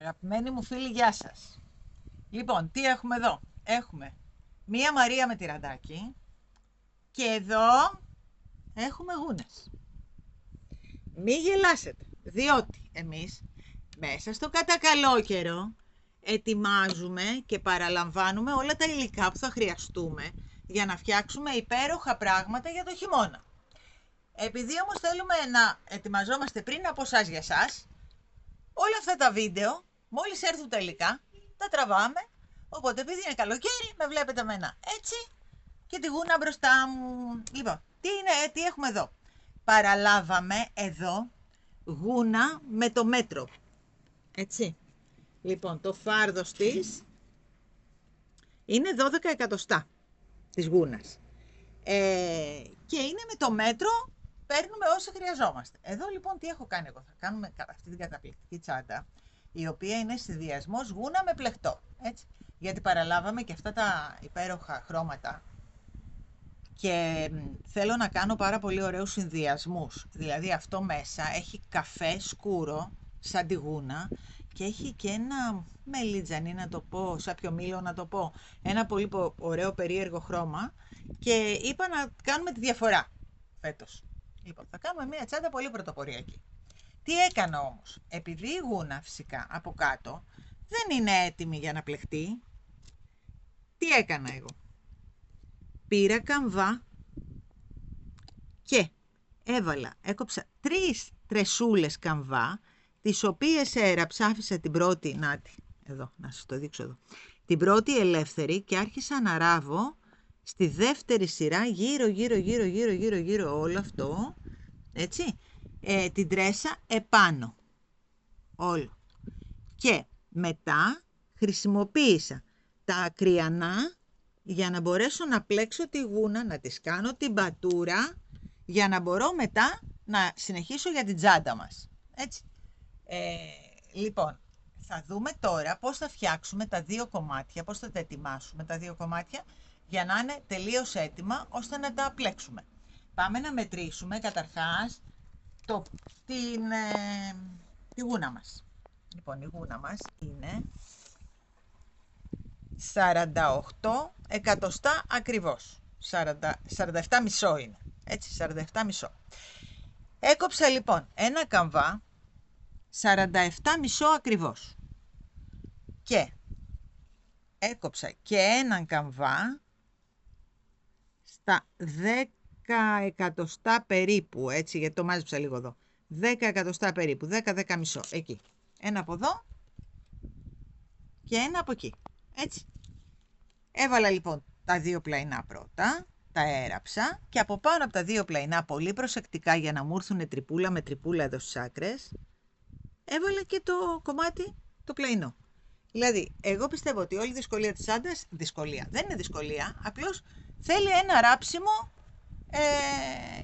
Αγαπημένοι μου φίλοι, γεια σας. Λοιπόν, τι έχουμε εδώ? Έχουμε μία Μαρία με τυραντάκι και εδώ έχουμε γούνες. Μη γελάσετε, διότι εμείς μέσα στο κατά καλό καιρό ετοιμάζουμε και παραλαμβάνουμε όλα τα υλικά που θα χρειαστούμε για να φτιάξουμε υπέροχα πράγματα για το χειμώνα. Επειδή όμως θέλουμε να ετοιμαζόμαστε πριν από εσάς για εσάς, όλα αυτά τα βίντεο, μόλις έρθουν τα υλικά, τα τραβάμε. Οπότε, επειδή είναι καλοκαίρι, με βλέπετε εμένα έτσι και τη γούνα μπροστά μου. Λοιπόν, τι έχουμε εδώ? Παραλάβαμε εδώ γούνα με το μέτρο. Έτσι. Λοιπόν, το φάρδος της είναι 12 εκατοστά της γούνας. Και είναι με το μέτρο, παίρνουμε όσο χρειαζόμαστε. Εδώ λοιπόν τι έχω κάνει εγώ? Θα κάνουμε αυτή την καταπληκτική τσάντα, η οποία είναι συνδυασμός γούνα με πλεκτό. Έτσι. Γιατί παραλάβαμε και αυτά τα υπέροχα χρώματα και θέλω να κάνω πάρα πολύ ωραίους συνδυασμούς. Δηλαδή αυτό μέσα έχει καφέ σκούρο σαν τη γούνα και έχει και ένα μελιτζανί, να το πω, σάπιο μήλο να το πω, ένα πολύ ωραίο περίεργο χρώμα και είπα να κάνουμε τη διαφορά φέτος. Λοιπόν, θα κάνουμε μια τσάντα πολύ πρωτοποριακή. Τι έκανα όμως? Επειδή η γούνα φυσικά από κάτω δεν είναι έτοιμη για να πλεχτεί, τι έκανα εγώ? Πήρα καμβά και έκοψα 3 τρεσούλες καμβά, τις οποίες έραψα, άφησα την πρώτη, νάτι, εδώ, να σας το δείξω εδώ, την πρώτη ελεύθερη και άρχισα να ράβω στη δεύτερη σειρά γύρω όλο αυτό, έτσι, την τρέσα επάνω, όλο. Και μετά χρησιμοποίησα τα ακριανά για να μπορέσω να πλέξω τη γούνα, να της κάνω την πατούρα, για να μπορώ μετά να συνεχίσω για την τσάντα μας. Έτσι. Λοιπόν, θα δούμε τώρα πώς θα φτιάξουμε τα δύο κομμάτια, πώς θα τα ετοιμάσουμε τα δύο κομμάτια, για να είναι τελείως έτοιμα, ώστε να τα πλέξουμε. Πάμε να μετρήσουμε καταρχάς τη γούνα μας. Λοιπόν, η γούνα μας είναι 48 εκατοστά ακριβώς. 47 μισό είναι. Έτσι, 47 μισό. Έκοψα λοιπόν ένα καμβά 47 μισό ακριβώς. Και έκοψα και έναν καμβά στα 10 εκατοστά περίπου, έτσι, γιατί το μάζεψα λίγο εδώ. 10 εκατοστά περίπου, 10 μισό, εκεί. Ένα από εδώ και ένα από εκεί. Έτσι. Έβαλα λοιπόν τα δύο πλαϊνά πρώτα, τα έραψα και από πάνω από τα δύο πλαϊνά, πολύ προσεκτικά για να μου έρθουν τρυπούλα με τρυπούλα εδώ στις άκρες, έβαλα και το κομμάτι το πλαϊνό. Δηλαδή, εγώ πιστεύω ότι όλη η δυσκολία της τσάντας, δεν είναι δυσκολία, απλώς θέλει ένα ράψιμο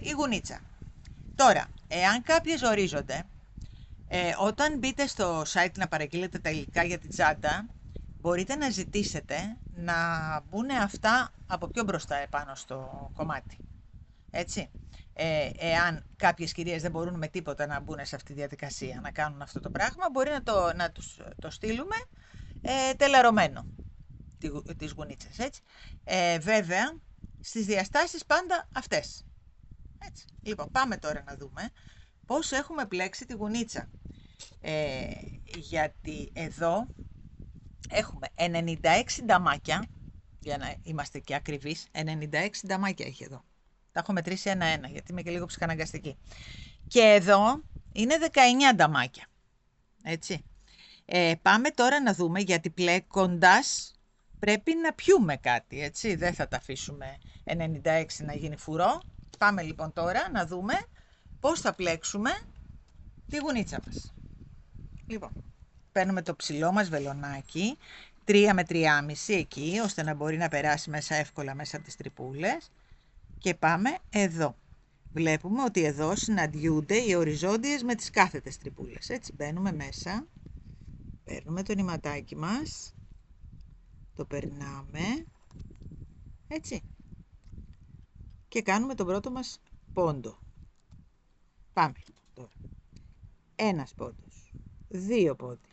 η γουνίτσα. Τώρα, εάν κάποιοι ζορίζονται, όταν μπείτε στο site να παραγγείλετε τα υλικά για την τσάντα, μπορείτε να ζητήσετε να μπουν αυτά από πιο μπροστά επάνω στο κομμάτι. Έτσι. Εάν κάποιες κυρίες δεν μπορούν με τίποτα να μπουν σε αυτή τη διαδικασία, να κάνουν αυτό το πράγμα, μπορεί να τους το στείλουμε τελαρωμένο τις γουνίτσες. Έτσι. Βέβαια, στις διαστάσεις πάντα αυτές. Έτσι. Λοιπόν, πάμε τώρα να δούμε πώς έχουμε πλέξει τη γουνίτσα. Γιατί εδώ έχουμε 96 νταμάκια, για να είμαστε και ακριβείς, 96 νταμάκια έχει εδώ. Τα έχω μετρήσει ένα-ένα, γιατί είμαι και λίγο ψυχαναγκαστική. Και εδώ είναι 19 νταμάκια. Έτσι. Πάμε τώρα να δούμε, γιατί πλέκοντας πρέπει να πιούμε κάτι, έτσι. Δεν θα τα αφήσουμε 96 να γίνει φουρό. Πάμε λοιπόν τώρα να δούμε πώς θα πλέξουμε τη γουνίτσα μας. Λοιπόν, παίρνουμε το ψηλό μας βελονάκι, 3 με 3,5 εκεί, ώστε να μπορεί να περάσει μέσα εύκολα μέσα από τις τρυπούλες. Και πάμε εδώ. Βλέπουμε ότι εδώ συναντιούνται οι οριζόντιες με τις κάθετες τρυπούλες. Έτσι, μπαίνουμε μέσα, παίρνουμε το νηματάκι μας, το περνάμε, έτσι, και κάνουμε τον πρώτο μας πόντο. Πάμε τώρα. Ένας πόντος, 2 πόντι,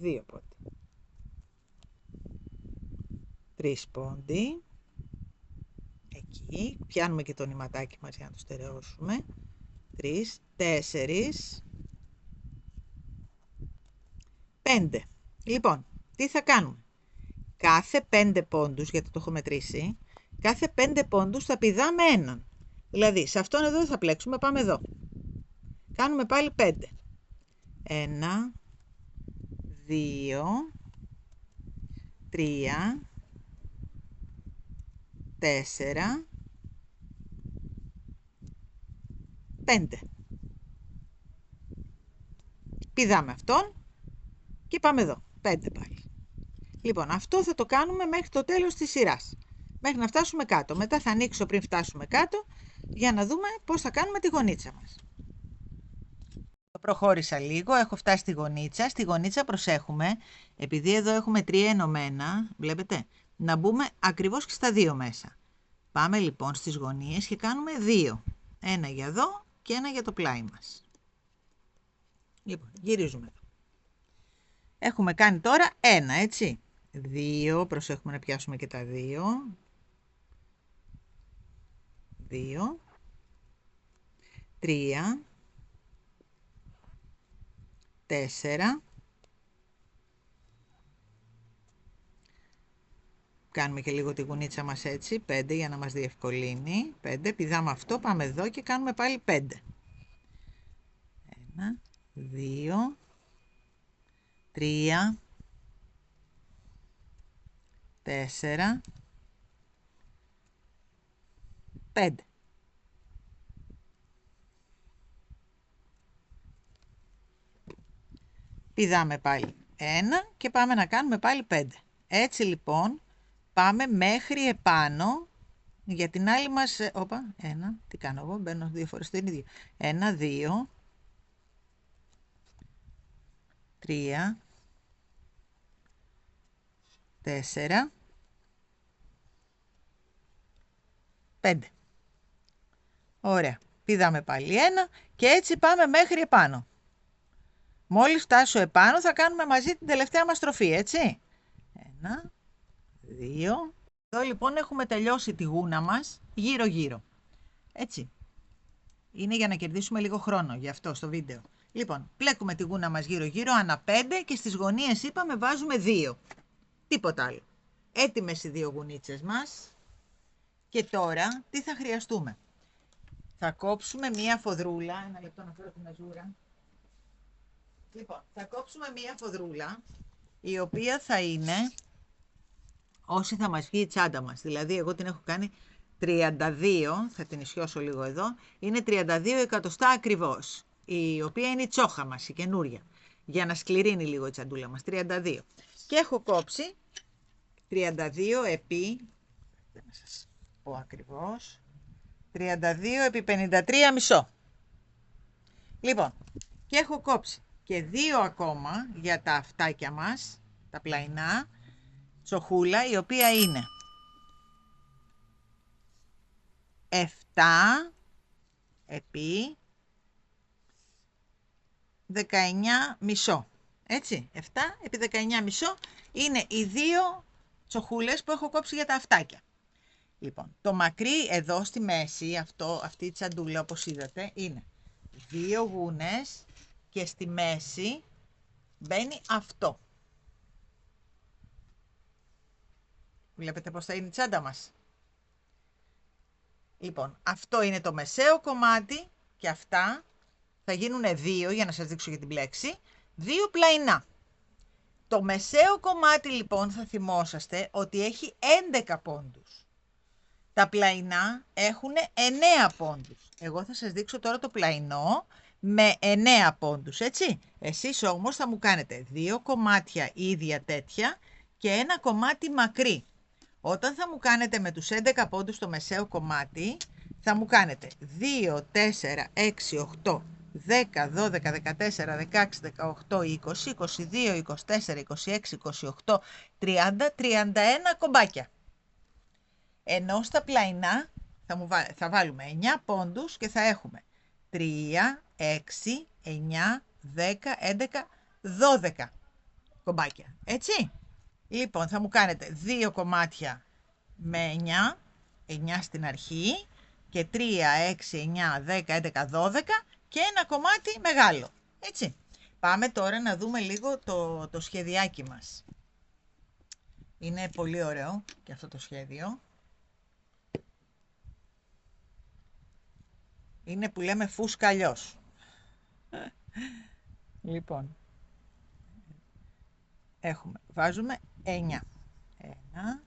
2 πόντι. 3 πόντι. Εκεί. Πιάνουμε και το νηματάκι μας για να το στερεώσουμε. 3, 4, 5. Λοιπόν, τι θα κάνουμε. Κάθε 5 πόντους, γιατί το έχω μετρήσει, κάθε 5 πόντους θα πηδάμε έναν. Δηλαδή, σε αυτόν εδώ θα πλέξουμε, πάμε εδώ. Κάνουμε πάλι 5. 1, 2, 3, 4, 5. Πηδάμε αυτόν και πάμε εδώ. 5 πάλι. Λοιπόν, αυτό θα το κάνουμε μέχρι το τέλος της σειράς. Μέχρι να φτάσουμε κάτω. Μετά θα ανοίξω πριν φτάσουμε κάτω για να δούμε πώς θα κάνουμε τη γωνίτσα μας. Προχώρησα λίγο, έχω φτάσει στη γωνίτσα. Στη γωνίτσα προσέχουμε, επειδή εδώ έχουμε 3 ενωμένα, βλέπετε, να μπούμε ακριβώς και στα 2 μέσα. Πάμε λοιπόν στις γωνίες και κάνουμε 2. Ένα για εδώ και ένα για το πλάι μας. Λοιπόν, γυρίζουμε. Έχουμε κάνει τώρα 1, έτσι. 2, προσέχουμε να πιάσουμε και τα 2. 2. 3. 4. Κάνουμε και λίγο τη γουνίτσα μας έτσι, 5 για να μας διευκολύνει. 5, πηδάμε αυτό, πάμε εδώ και κάνουμε πάλι 5. 1, 2, 3, 4, 5. Πηδάμε πάλι 1 και πάμε να κάνουμε πάλι 5. Έτσι λοιπόν πάμε μέχρι επάνω για την άλλη μας... Όπα, 1, τι κάνω εγώ, μπαίνω 2 φορές το ίδιο. 1, 2, 3, 4, 5. Ωραία. Πηδάμε πάλι 1 και έτσι πάμε μέχρι επάνω. Μόλις φτάσω επάνω θα κάνουμε μαζί την τελευταία μας στροφή, έτσι. 1, 2. Εδώ λοιπόν έχουμε τελειώσει τη γούνα μας γύρω-γύρω. Έτσι. Είναι για να κερδίσουμε λίγο χρόνο γι' αυτό στο βίντεο. Λοιπόν, πλέκουμε τη γούνα μας γύρω-γύρω ανά 5 και στις γωνίες είπαμε βάζουμε 2. Τίποτα άλλο. Έτοιμες οι 2 γουνίτσες μας. Και τώρα τι θα χρειαστούμε. Θα κόψουμε μία φοδρούλα. Ένα λεπτό να φέρω τη μεζούρα. Λοιπόν, θα κόψουμε μία φοδρούλα η οποία θα είναι όση θα μας βγει η τσάντα μας. Δηλαδή εγώ την έχω κάνει 32, θα την ισιώσω λίγο εδώ, είναι 32 εκατοστά ακριβώς, η οποία είναι η τσόχα μας, η καινούρια, για να σκληρύνει λίγο η τσαντούλα μας, 32. Και έχω κόψει 32 επί, δεν θα σας πω ακριβώς, 32 επί 53 μισό. Λοιπόν, και έχω κόψει και 2 ακόμα για τα αυτάκια μας, τα πλαϊνά, τσοχούλα, η οποία είναι 7 επί 19 μισό. Έτσι, 7 επί 19 μισό είναι οι 2 τσοχούλες που έχω κόψει για τα αυτάκια. Λοιπόν, το μακρύ εδώ στη μέση, αυτή η τσαντούλα όπως είδατε, είναι 2 γούνες και στη μέση μπαίνει αυτό. Βλέπετε πώς θα είναι η τσάντα μας. Λοιπόν, αυτό είναι το μεσαίο κομμάτι και αυτά θα γίνουν 2, για να σας δείξω για την πλέξη, 2 πλαϊνά. Το μεσαίο κομμάτι λοιπόν θα θυμόσαστε ότι έχει 11 πόντους. Τα πλαϊνά έχουν 9 πόντους. Εγώ θα σας δείξω τώρα το πλαϊνό με 9 πόντους, έτσι. Εσείς όμως θα μου κάνετε 2 κομμάτια ίδια τέτοια και ένα κομμάτι μακρύ. Όταν θα μου κάνετε με τους 11 πόντους το μεσαίο κομμάτι, θα μου κάνετε 2, 4, 6, 8, 10, 12, 14, 16, 18, 20, 22, 24, 26, 28, 30, 31 κομπάκια. Ενώ στα πλαϊνά θα βάλουμε 9 πόντους και θα έχουμε 3, 6, 9, 10, 11, 12. κομπάκια. Έτσι. Λοιπόν, θα μου κάνετε 2 κομμάτια με 9, 9 στην αρχή και 3, 6, 9, 10, 11, 12 και ένα κομμάτι μεγάλο. Έτσι. Πάμε τώρα να δούμε λίγο το σχεδιάκι μας. Είναι πολύ ωραίο και αυτό το σχέδιο. Είναι που λέμε φούσκα αλλιώς. Λοιπόν, βάζουμε 9. 1,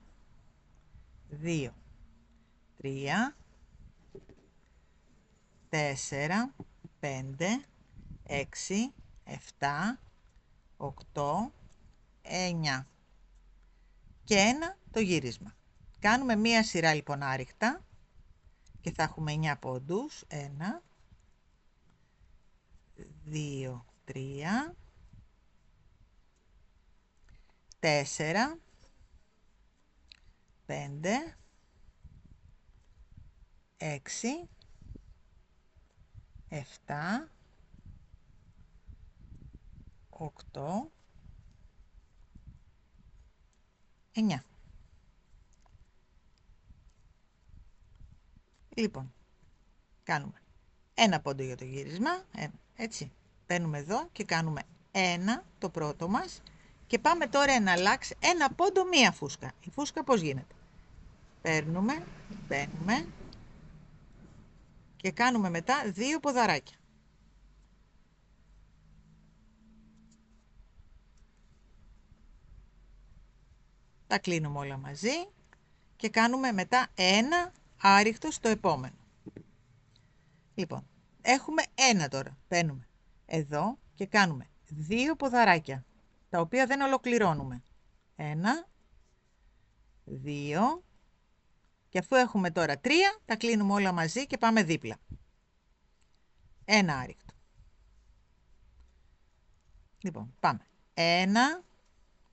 2, 3, 4, 5, 6, 7, 8, 9 και ένα το γύρισμα. Κάνουμε μία σειρά λοιπόν άριχτα και θα έχουμε 9 πόντους. 1, 2, 3, 4, 5, 6, 7, 8, 9. Λοιπόν, κάνουμε ένα πόντο για το γύρισμα, έτσι. Παίρνουμε εδώ και κάνουμε ένα το πρώτο μας και πάμε τώρα να αλλάξει ένα πόντο μία φούσκα. Η φούσκα πώς γίνεται? Παίρνουμε, μπαίνουμε και κάνουμε μετά 2 ποδαράκια. Τα κλείνουμε όλα μαζί και κάνουμε μετά ένα άριχτο στο επόμενο. Λοιπόν, έχουμε ένα τώρα. Παίρνουμε εδώ και κάνουμε 2 ποδαράκια, τα οποία δεν ολοκληρώνουμε. 1, 2 και αφού έχουμε τώρα 3, τα κλείνουμε όλα μαζί και πάμε δίπλα. Ένα άριχτο. Λοιπόν, πάμε. Ένα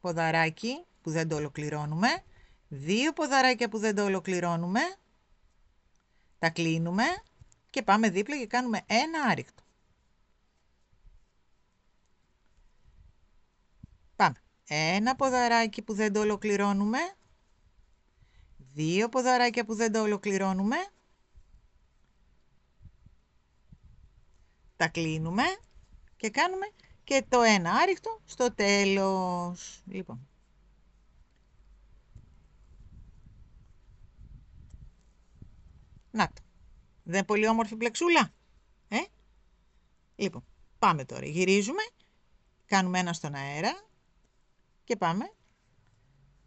ποδαράκι που δεν το ολοκληρώνουμε, 2 ποδαράκια που δεν το ολοκληρώνουμε, τα κλείνουμε και πάμε δίπλα και κάνουμε ένα άριχτο. Πάμε. Ένα ποδαράκι που δεν το ολοκληρώνουμε, 2 ποδαράκια που δεν το ολοκληρώνουμε, τα κλείνουμε και κάνουμε και το ένα άριχτο στο τέλος. Λοιπόν. Να το. Δεν είναι πολύ όμορφη πλεξούλα? Λοιπόν, πάμε τώρα. Γυρίζουμε, κάνουμε ένα στον αέρα και πάμε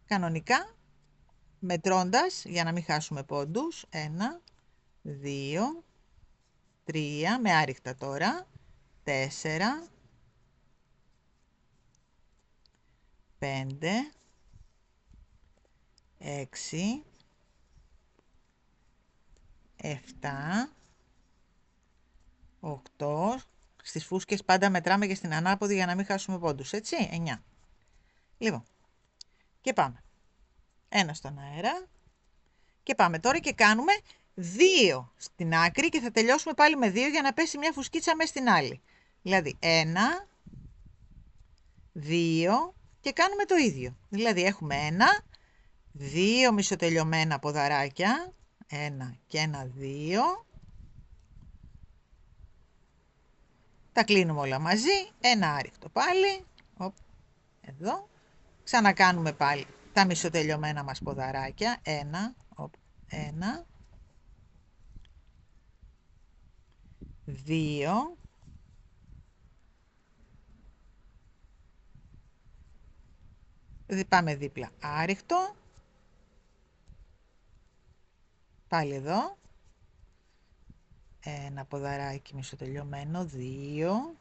κανονικά μετρώντας για να μην χάσουμε πόντους. 1, 2, 3, με άριχτα τώρα. 4, 5, 6, 7, 8. Στις φούσκες πάντα μετράμε και στην ανάποδη για να μην χάσουμε πόντους, έτσι. 9. Λοιπόν, και πάμε. Ένα στον αέρα. Και πάμε τώρα και κάνουμε 2 στην άκρη και θα τελειώσουμε πάλι με 2 για να πέσει μια φουσκίτσα μέσα στην άλλη. Δηλαδή 1, 2 και κάνουμε το ίδιο. Δηλαδή έχουμε 1, 2 μισοτελειωμένα ποδαράκια. 1 και 1, 2. Τα κλείνουμε όλα μαζί. Ένα άριχτο πάλι. Εδώ. Ξανακάνουμε πάλι τα μισοτελειωμένα μας ποδαράκια. 1, 1, 2, πάμε δίπλα άριχτο, πάλι εδώ, ένα ποδαράκι μισοτελειωμένο, 2,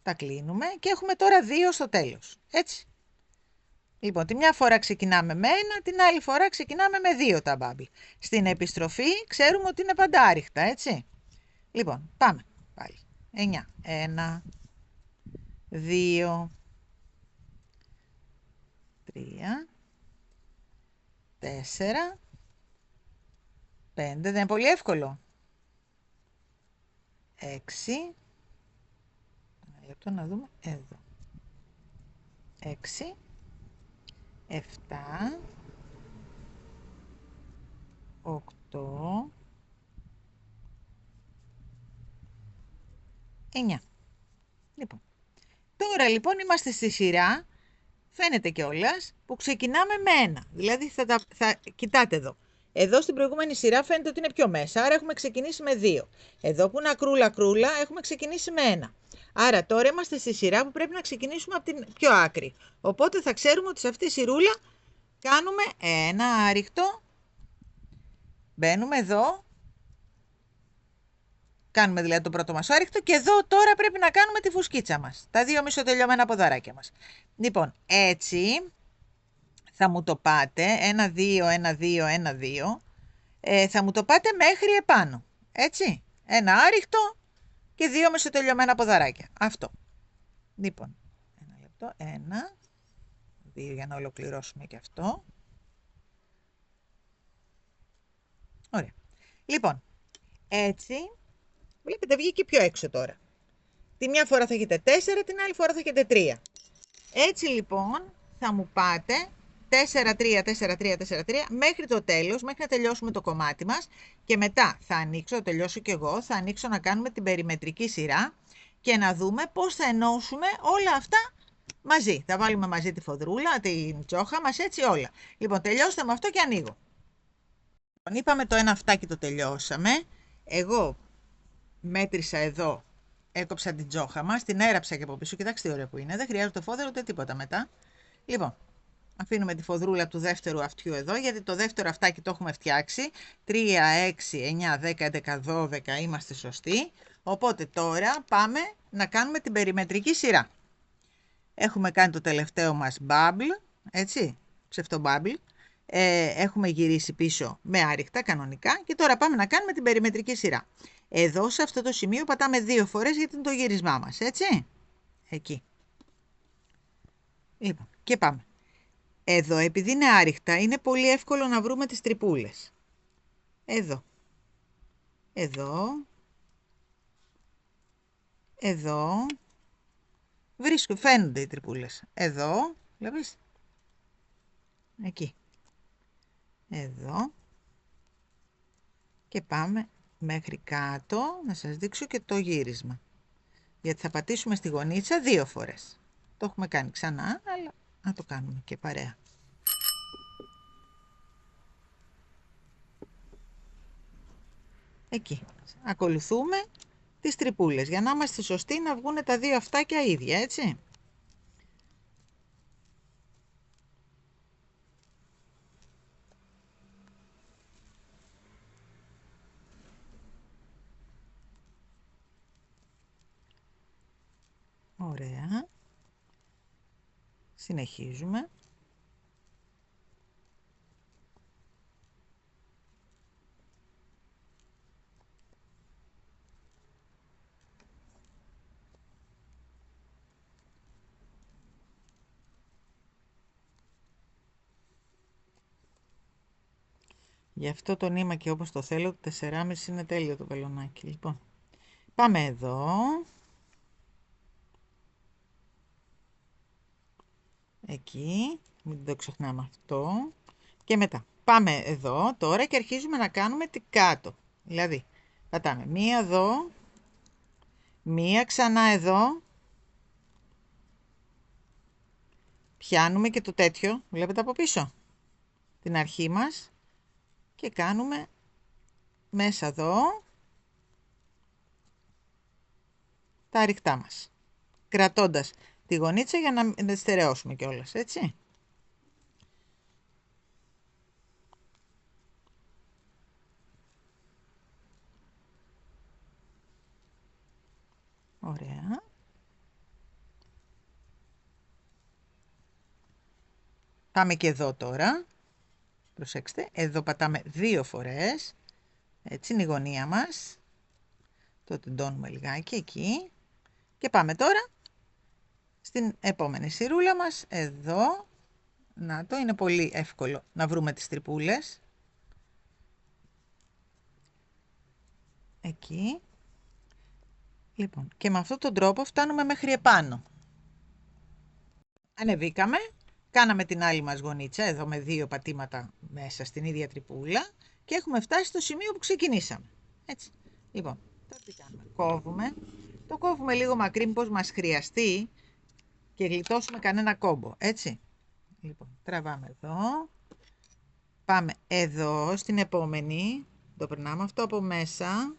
τα κλείνουμε και έχουμε τώρα 2 στο τέλος, έτσι. Λοιπόν, τη μια φορά ξεκινάμε με 1, την άλλη φορά ξεκινάμε με 2 τα μπάμπι. Στην επιστροφή ξέρουμε ότι είναι πάντα άριχτα, έτσι. Λοιπόν, πάμε πάλι. 9, 1, 2, 3, 4, 5, δεν είναι πολύ εύκολο. 6, 8 να δούμε εδώ. 6, 7, 8, 9. Λοιπόν, τώρα λοιπόν είμαστε στη σειρά, φαίνεται κιόλας, που ξεκινάμε με 1. Δηλαδή κοιτάτε εδώ. Εδώ στην προηγούμενη σειρά φαίνεται ότι είναι πιο μέσα, άρα έχουμε ξεκινήσει με 2. Εδώ που είναι ακρούλα έχουμε ξεκινήσει με 1. Άρα τώρα είμαστε στη σειρά που πρέπει να ξεκινήσουμε από την πιο άκρη. Οπότε θα ξέρουμε ότι σε αυτή τη σειρούλα κάνουμε ένα άριχτο, μπαίνουμε εδώ, κάνουμε δηλαδή το πρώτο μας άριχτο και εδώ τώρα πρέπει να κάνουμε τη φουσκίτσα μας, τα 2 μισοτελειωμένα ποδαράκια μας. Λοιπόν, έτσι θα μου το πάτε, 1, 2, 1, 2, 1, 2, θα μου το πάτε μέχρι επάνω, έτσι, ένα άριχτο και 2 μισοτελειωμένα ποδαράκια, αυτό. Λοιπόν, ένα λεπτό, 1, 2 για να ολοκληρώσουμε και αυτό. Ωραία. Λοιπόν, έτσι, βλέπετε βγήκε πιο έξω τώρα. Τη μια φορά θα έχετε 4, την άλλη φορά θα έχετε 3. Έτσι λοιπόν θα μου πάτε 4, 3, 4, 3, 4, 3 μέχρι το τέλος, μέχρι να τελειώσουμε το κομμάτι μας και μετά θα ανοίξω, θα τελειώσω και εγώ, θα ανοίξω να κάνουμε την περιμετρική σειρά και να δούμε πώς θα ενώσουμε όλα αυτά μαζί. Θα βάλουμε μαζί τη φοδρούλα, την τσόχα μας, έτσι όλα. Λοιπόν, τελειώστε με αυτό και ανοίγω. Λοιπόν, είπαμε το ένα αυτάκι το τελειώσαμε. Εγώ μέτρησα εδώ, έκοψα την τσόχα μας, την έραψα και από πίσω. Κοιτάξτε τι ωραία που είναι, δεν χρειάζεται φόδερο ούτε τίποτα μετά. Λοιπόν, αφήνουμε τη φοδρούλα του δεύτερου αυτιού εδώ, γιατί το δεύτερο αυτάκι το έχουμε φτιάξει. 3, 6, 9, 10, 11, 12, είμαστε σωστοί. Οπότε τώρα πάμε να κάνουμε την περιμετρική σειρά. Έχουμε κάνει το τελευταίο μας bubble, έτσι, ψευτο-bubble. Έχουμε γυρίσει πίσω με άριχτα κανονικά και τώρα πάμε να κάνουμε την περιμετρική σειρά. Εδώ σε αυτό το σημείο πατάμε 2 φορές γιατί είναι το γύρισμά μας, έτσι. Εκεί. Λοιπόν, και πάμε. Εδώ, επειδή είναι άριχτα, είναι πολύ εύκολο να βρούμε τις τρυπούλες. Εδώ. Εδώ. Εδώ. Φαίνονται οι τρυπούλες. Εδώ, βλέπεις. Εκεί. Εδώ. Και πάμε μέχρι κάτω, να σας δείξω και το γύρισμα. Γιατί θα πατήσουμε στη γωνίτσα 2 φορές. Το έχουμε κάνει ξανά, αλλά να το κάνουμε και παρέα. Εκεί. Ακολουθούμε τις τρυπούλες για να είμαστε σωστοί να βγουν τα 2 αυτάκια ίδια, έτσι. Ωραία. Συνεχίζουμε. Γι' αυτό το νήμα και όπως το θέλω, το 4,5 είναι τέλειο το βελονάκι. Λοιπόν, πάμε εδώ. Εκεί, μην το ξεχνάμε αυτό. Και μετά πάμε εδώ τώρα και αρχίζουμε να κάνουμε την κάτω. Δηλαδή, πατάμε μία εδώ, μία ξανά εδώ. Πιάνουμε και το τέτοιο, βλέπετε από πίσω, την αρχή μας. Και κάνουμε μέσα εδώ τα αριχτά μας. Κρατώντας τη γωνίτσα για να στερεώσουμε κιόλας, έτσι. Ωραία. Πάμε και εδώ τώρα. Προσέξτε, εδώ πατάμε 2 φορές. Έτσι είναι η γωνία μας. Το τεντώνουμε λιγάκι εκεί. Και πάμε τώρα στην επόμενη σειρούλα μας. Εδώ. Να το, είναι πολύ εύκολο να βρούμε τις τρυπούλες. Εκεί. Λοιπόν, και με αυτόν τον τρόπο φτάνουμε μέχρι επάνω. Ανεβήκαμε, κάναμε την άλλη μας γωνίτσα, εδώ με 2 πατήματα μέσα στην ίδια τρυπούλα και έχουμε φτάσει στο σημείο που ξεκινήσαμε. Έτσι. Λοιπόν, τώρα τι κάνουμε? Κόβουμε. Το κόβουμε λίγο μακρύ, μήπως μας χρειαστεί και γλιτώσουμε κανένα κόμπο, έτσι. Λοιπόν, τραβάμε εδώ. Πάμε εδώ στην επόμενη. Το περνάμε αυτό από μέσα.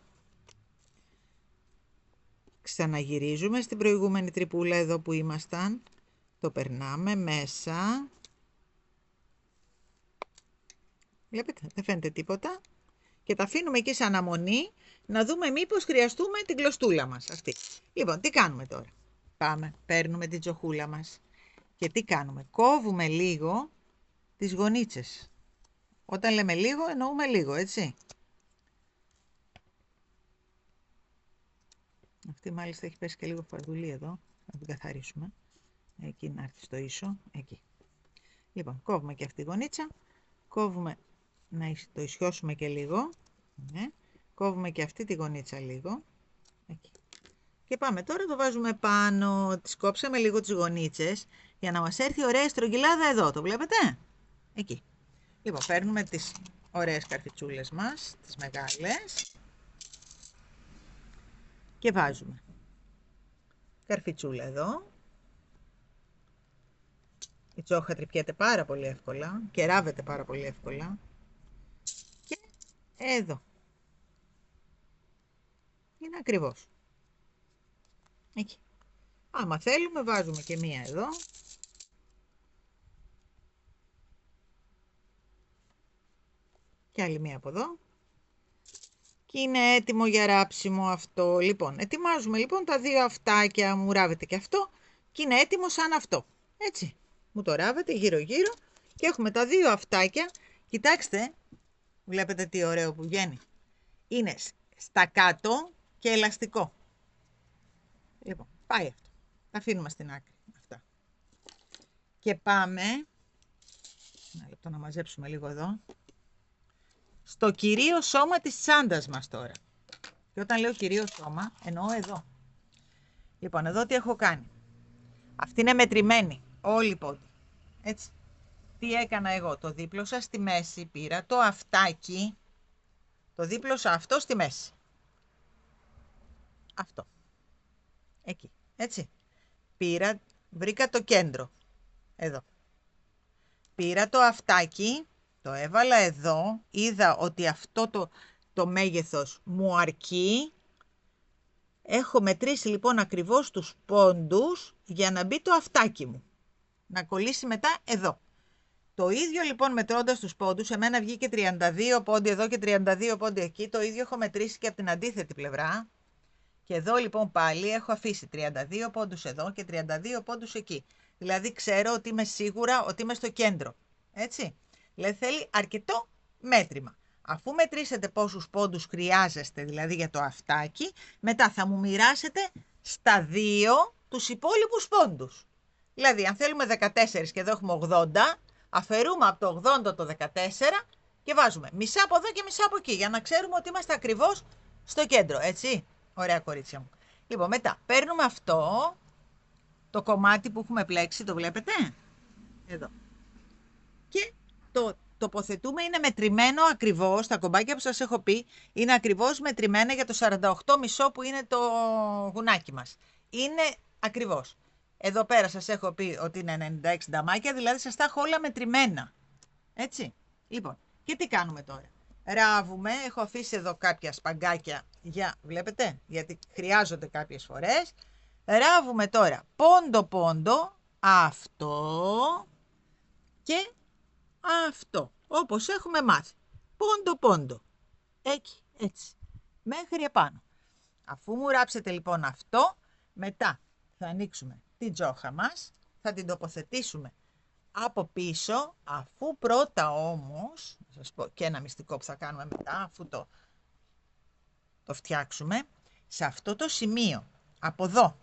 Ξαναγυρίζουμε στην προηγούμενη τρυπούλα εδώ που ήμασταν. Το περνάμε μέσα. Βλέπετε, δεν φαίνεται τίποτα. Και τα αφήνουμε εκεί σαν αναμονή να δούμε μήπως χρειαστούμε την κλωστούλα μας αυτή. Λοιπόν, τι κάνουμε τώρα? Πάμε, παίρνουμε την τζοχούλα μας. Και τι κάνουμε? Κόβουμε λίγο τις γωνίτσες. Όταν λέμε λίγο, εννοούμε λίγο, έτσι. Αυτή μάλιστα έχει πέσει και λίγο φαρδουλή εδώ. Θα την καθαρίσουμε. Εκεί να έρθει στο ίσο. Εκεί. Λοιπόν, κόβουμε και αυτή τη γωνίτσα. Κόβουμε, να το ισιώσουμε και λίγο. Ναι. Κόβουμε και αυτή τη γωνίτσα λίγο. Εκεί. Και πάμε τώρα, το βάζουμε πάνω. Τις κόψαμε λίγο τις γωνίτσες για να μας έρθει ωραία στρογγυλάδα εδώ. Το βλέπετε? Εκεί. Λοιπόν, παίρνουμε τις ωραίες καρφιτσούλες μας, τις μεγάλες. Και βάζουμε καρφιτσούλα εδώ. Η τσόχα τρυπιέται πάρα πολύ εύκολα και ράβεται πάρα πολύ εύκολα. Και εδώ. Είναι ακριβώς. Εκεί. Άμα θέλουμε βάζουμε και μία εδώ. Και άλλη μία από εδώ. Και είναι έτοιμο για ράψιμο αυτό. Λοιπόν, ετοιμάζουμε λοιπόν τα 2 αυτάκια. Μου ράβεται και αυτό. Και είναι έτοιμο σαν αυτό. Έτσι. Μου το ράβεται γύρω γύρω. Και έχουμε τα 2 αυτάκια. Κοιτάξτε. Βλέπετε τι ωραίο που βγαίνει. Είναι στα κάτω και ελαστικό. Λοιπόν, πάει αυτό. Τα αφήνουμε στην άκρη. Αυτά. Και πάμε. Ένα λεπτό να μαζέψουμε λίγο εδώ. Στο κυρίω σώμα της τσάντας μας τώρα. Και όταν λέω κυρίω σώμα, εννοώ εδώ. Λοιπόν, εδώ τι έχω κάνει? Αυτή είναι μετρημένη, όλη η πόντη. Έτσι. Τι έκανα εγώ? Το δίπλωσα στη μέση, πήρα το αυτάκι, το δίπλωσα αυτό στη μέση. Αυτό. Εκεί. Έτσι. Πήρα, βρήκα το κέντρο. Εδώ. Πήρα το αυτάκι, το έβαλα εδώ, είδα ότι αυτό το μέγεθος μου αρκεί. Έχω μετρήσει λοιπόν ακριβώς τους πόντους για να μπει το αυτάκι μου. Να κολλήσει μετά εδώ. Το ίδιο λοιπόν μετρώντας τους πόντους, εμένα βγήκε 32 πόντι εδώ και 32 πόντι εκεί. Το ίδιο έχω μετρήσει και από την αντίθετη πλευρά. Και εδώ λοιπόν πάλι έχω αφήσει 32 πόντους εδώ και 32 πόντους εκεί. Δηλαδή ξέρω ότι είμαι σίγουρα ότι είμαι στο κέντρο. Έτσι. Δηλαδή θέλει αρκετό μέτρημα. Αφού μετρήσετε πόσους πόντους χρειάζεστε, δηλαδή για το αυτάκι, μετά θα μου μοιράσετε στα 2 τους υπόλοιπους πόντους. Δηλαδή αν θέλουμε 14 και εδώ έχουμε 80, αφαιρούμε από το 80 το 14 και βάζουμε μισά από εδώ και μισά από εκεί, για να ξέρουμε ότι είμαστε ακριβώς στο κέντρο, έτσι. Ωραία κορίτσια μου. Λοιπόν, μετά παίρνουμε αυτό το κομμάτι που έχουμε πλέξει, το βλέπετε? Εδώ. Και το τοποθετούμε, είναι μετρημένο ακριβώς, τα κομπάκια που σας έχω πει είναι ακριβώς μετρημένα για το 48,5 που είναι το γουνάκι μας. Είναι ακριβώς. Εδώ πέρα σας έχω πει ότι είναι 96 νταμάκια, δηλαδή σας τα έχω όλα μετρημένα. Έτσι. Λοιπόν, και τι κάνουμε τώρα? Ράβουμε, έχω αφήσει εδώ κάποια σπαγκάκια βλέπετε, γιατί χρειάζονται κάποιες φορές. Ράβουμε τώρα πόντο-πόντο, αυτό και αυτό, όπως έχουμε μάθει. Πόντο-πόντο, έτσι, μέχρι επάνω. Αφού μου ράψετε λοιπόν αυτό, μετά θα ανοίξουμε την τζόχα μας, θα την τοποθετήσουμε από πίσω, αφού πρώτα όμως, να σας πω και ένα μυστικό που θα κάνουμε μετά, αφού το φτιάξουμε, σε αυτό το σημείο, από εδώ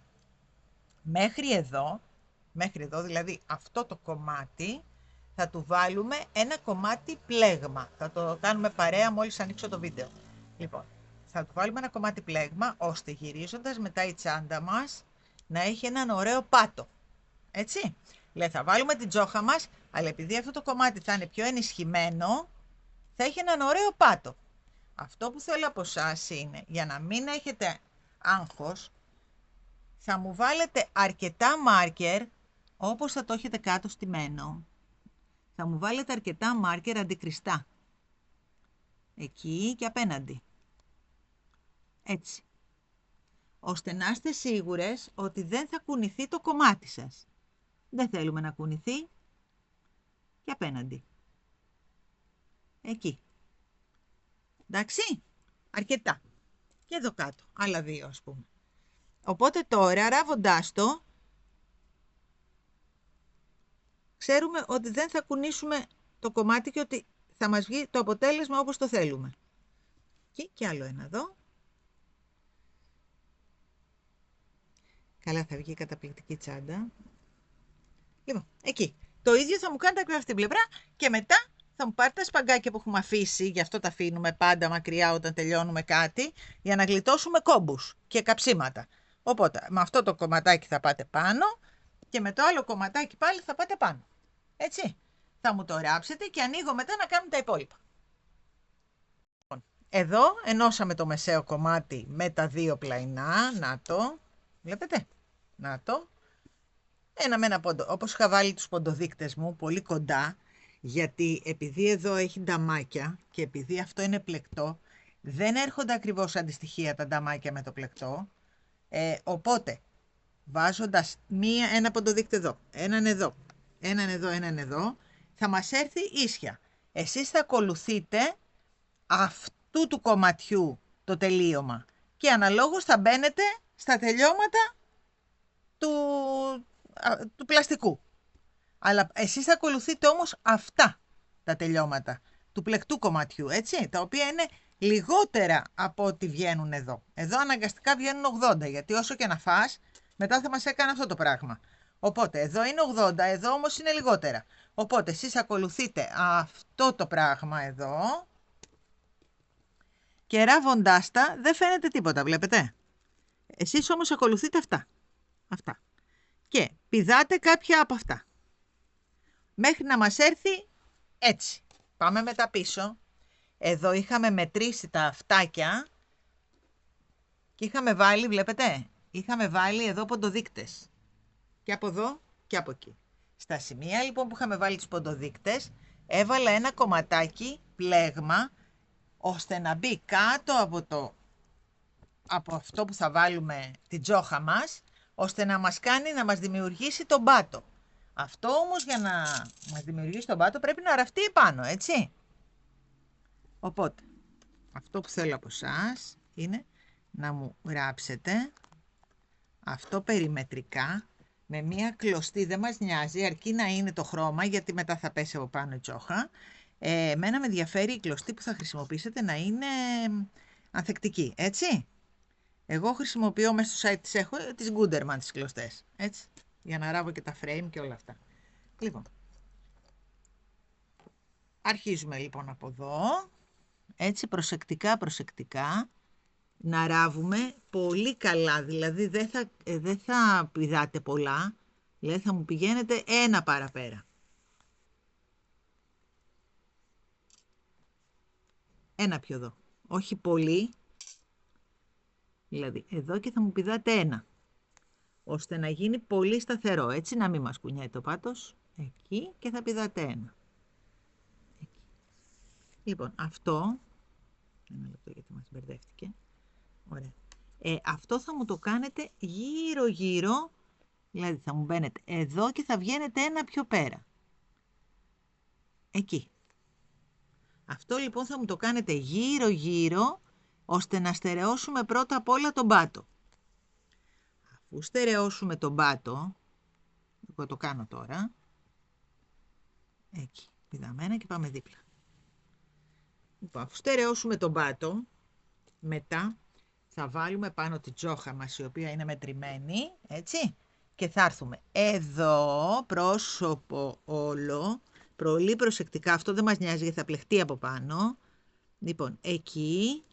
μέχρι εδώ δηλαδή αυτό το κομμάτι, θα του βάλουμε ένα κομμάτι πλέγμα. Θα το κάνουμε παρέα μόλις ανοίξω το βίντεο. Λοιπόν, θα του βάλουμε ένα κομμάτι πλέγμα, ώστε γυρίζοντας μετά η τσάντα μας να έχει έναν ωραίο πάτο. Έτσι. Δηλαδή θα βάλουμε την τζόχα μας, αλλά επειδή αυτό το κομμάτι θα είναι πιο ενισχυμένο, θα έχει έναν ωραίο πάτο. Αυτό που θέλω από εσάς είναι, για να μην έχετε άγχος, θα μου βάλετε αρκετά μάρκερ, όπως θα το έχετε κάτω στημένο. Θα μου βάλετε αρκετά μάρκερ αντικριστά. Εκεί και απέναντι. Έτσι. Ώστε να είστε σίγουρες ότι δεν θα κουνηθεί το κομμάτι σας. Δεν θέλουμε να κουνηθεί. Και απέναντι. Εκεί. Εντάξει. Αρκετά. Και εδώ κάτω. Άλλα δύο ας πούμε. Οπότε τώρα ράβοντάς το, ξέρουμε ότι δεν θα κουνήσουμε το κομμάτι και ότι θα μας βγει το αποτέλεσμα όπως το θέλουμε. Και άλλο ένα εδώ. Καλά, θα βγει καταπληκτική τσάντα. Λοιπόν, εκεί. Το ίδιο θα μου κάνετε και αυτή την πλευρά και μετά θα μου πάρετε τα σπαγκάκια που έχουμε αφήσει, γι' αυτό τα αφήνουμε πάντα μακριά όταν τελειώνουμε κάτι, για να γλιτώσουμε κόμπους και καψίματα. Οπότε, με αυτό το κομματάκι θα πάτε πάνω και με το άλλο κομματάκι πάλι θα πάτε πάνω. Έτσι. Θα μου το ράψετε και ανοίγω μετά να κάνουμε τα υπόλοιπα. Εδώ ενώσαμε το μεσαίο κομμάτι με τα δύο πλαϊνά. Να το. Βλέπετε. Να το. Ένα με ένα πόντο. Όπως είχα βάλει τους ποντοδείκτες μου πολύ κοντά, γιατί επειδή εδώ έχει νταμάκια και επειδή αυτό είναι πλεκτό, δεν έρχονται ακριβώς αντιστοιχεία τα νταμάκια με το πλεκτό. Οπότε, βάζοντας ένα ποντοδείκτη εδώ, έναν εδώ, έναν εδώ, θα μας έρθει ίσια. Εσείς θα ακολουθείτε αυτού του κομματιού το τελείωμα και αναλόγως θα μπαίνετε στα τελειώματα του πλαστικού. Αλλά εσείς θα ακολουθείτε όμως αυτά τα τελειώματα του πλεκτού κομματιού, έτσι, τα οποία είναι λιγότερα από ό,τι βγαίνουν εδώ. Εδώ αναγκαστικά βγαίνουν 80, γιατί όσο και να φας, μετά θα μας έκανε αυτό το πράγμα. Οπότε εδώ είναι 80, εδώ όμως είναι λιγότερα. Οπότε εσείς ακολουθείτε αυτό το πράγμα εδώ και ράβοντάς τα δεν φαίνεται τίποτα, βλέπετε. Εσείς όμως ακολουθείτε αυτά. Και πηδάτε κάποια από αυτά. Μέχρι να μας έρθει έτσι. Πάμε μετά πίσω. Εδώ είχαμε μετρήσει τα αυτάκια και είχαμε βάλει, βλέπετε, είχαμε βάλει εδώ ποντοδείκτες. Και από εδώ και από εκεί. Στα σημεία λοιπόν που είχαμε βάλει τους ποντοδείκτες, έβαλα ένα κομματάκι πλέγμα, ώστε να μπει κάτω από αυτό που θα βάλουμε την τζόχα μας, ώστε να μας κάνει, να μας δημιουργήσει τον πάτο. Αυτό όμως για να μας δημιουργήσει τον πάτο πρέπει να ραφτεί επάνω, έτσι. Οπότε, αυτό που θέλω από εσάς είναι να μου ράψετε αυτό περιμετρικά με μία κλωστή, δεν μας νοιάζει, αρκεί να είναι το χρώμα, γιατί μετά θα πέσει από πάνω η τσόχα. Εμένα με ενδιαφέρει η κλωστή που θα χρησιμοποιήσετε να είναι ανθεκτική, έτσι. Εγώ χρησιμοποιώ μέσα στο site έχω τις Gunderman τις κλωστές, έτσι, για να ράβω και τα frame και όλα αυτά. Λοιπόν, αρχίζουμε λοιπόν από εδώ, έτσι προσεκτικά, να ράβουμε πολύ καλά, δηλαδή δεν θα πηδάτε πολλά, δηλαδή θα μου πηγαίνετε ένα παραπέρα. Ένα πιο εδώ, όχι πολύ, δηλαδή εδώ και θα μου πηδάτε ένα, ώστε να γίνει πολύ σταθερό, έτσι, να μην μας κουνιάει το πάτος, εκεί και θα πηδάτε ένα. Εκεί. Λοιπόν, αυτό, ένα λεπτό γιατί μας μπερδεύτηκε, ωραία. Αυτό θα μου το κάνετε γύρω-γύρω, δηλαδή θα μου μπαίνετε εδώ και θα βγαίνετε ένα πιο πέρα. Εκεί. Αυτό λοιπόν θα μου το κάνετε γύρω-γύρω, ώστε να στερεώσουμε πρώτα απ' όλα τον πάτο. Αφού στερεώσουμε τον πάτο, εγώ το κάνω τώρα, εκεί, πηδαμένα και πάμε δίπλα. Λοιπόν, αφού στερεώσουμε τον πάτο, μετά θα βάλουμε πάνω τη τζόχα μας, η οποία είναι μετρημένη, έτσι, και θα έρθουμε εδώ, πρόσωπο όλο, πολύ προσεκτικά, αυτό δεν μας νοιάζει γιατί θα πλεχτεί από πάνω. Λοιπόν, εκεί,